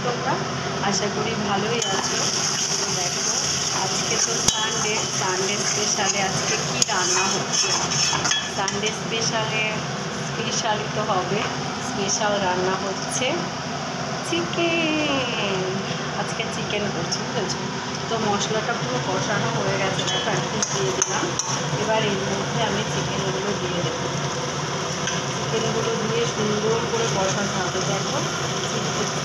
তোমরা? আশা করি ভালোই আছো। তো দেখো, আজকে তো সানডে স্পেশালে আজকে কি রান্না হচ্ছে। সানডে স্পেশালই তো হবে। স্পেশাল রান্না হচ্ছে চিকেন। আজকে চিকেন করছি, বুঝেছো? তো মশলাটা পুরো কষানো হয়ে গেছে, দেখো একটু দিয়ে দিলাম। এবার এর মধ্যে আমি চিকেনগুলো দিয়ে দেবো। চিকেনগুলো দিয়ে সুন্দর করে কষাতে হবে। দেখো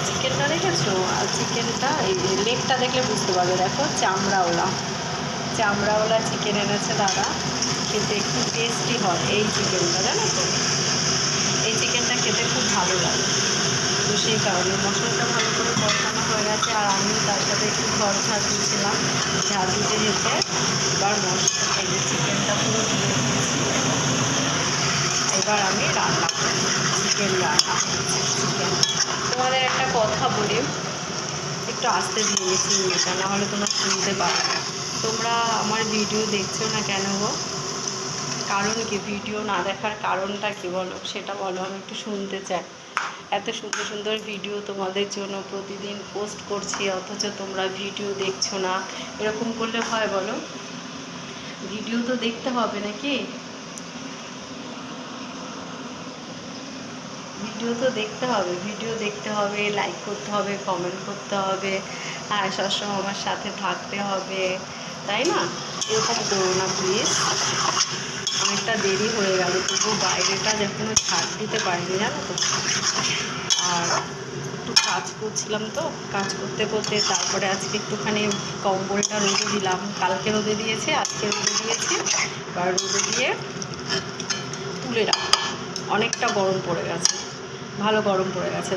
চিকেনটা দেখেছো? আর চিকেনটা এই লেগটা দেখলে বুঝতে পারবে। দেখো চামড়াওয়ালা চিকেন এনেছে দাদা, কিন্তু একটু টেস্টি হয় এই চিকেনটা, জানো তো? এই চিকেনটা খেতে খুব ভালো লাগে। তো সেই কারণে মশলাটা ভালো করে কষানো হয়ে গেছে, আর আমি তার সাথে একটু ঘর ঝাড় দিয়েছিলাম। ঝাড় দিতে যেতে এবার এই যে চিকেনটা পুরো দিয়ে দিয়েছি। এবার আমি রান্না করব, চিকেন রান্না করছি। চিকেন তোমাদের একটা কথা বলি, একটু আস্তে দিয়ে গেছি এটা, নাহলে তোমরা শুনতে পারো। তোমরা আমার ভিডিও দেখছো না কেন গো? কারণ কি? ভিডিও না দেখার কারণটা কি বলো, সেটা বলো, আমি একটু শুনতে চাই। এত সুন্দর সুন্দর ভিডিও তোমাদের জন্য প্রতিদিন পোস্ট করছি, অথচ তোমরা ভিডিও দেখছো না। এরকম করলে হয় বলো? ভিডিও তো দেখতে হবে নাকি? ভিডিও দেখতে হবে, লাইক করতে হবে, কমেন্ট করতে হবে, হ্যাঁ সবসময় আমার সাথে থাকতে হবে, তাই না? এরকম করো না প্লিজ। অনেকটা দেরি হয়ে গেল, তবু বাইরেটা এখনো ছাড় দিতে পারিনি, জানো তো? আর একটু কাজ করছিলাম, তো কাজ করতে করতে তারপরে আজকে একটুখানি কম্বলটা রোদে দিলাম। কালকে রোদে দিয়েছে, আজকে রোদে দিয়েছি। এবার রোদে দিয়ে তুলে রাখলাম। অনেকটা গরম পড়ে গেছে, ভালো গরম পড়ে গেছে।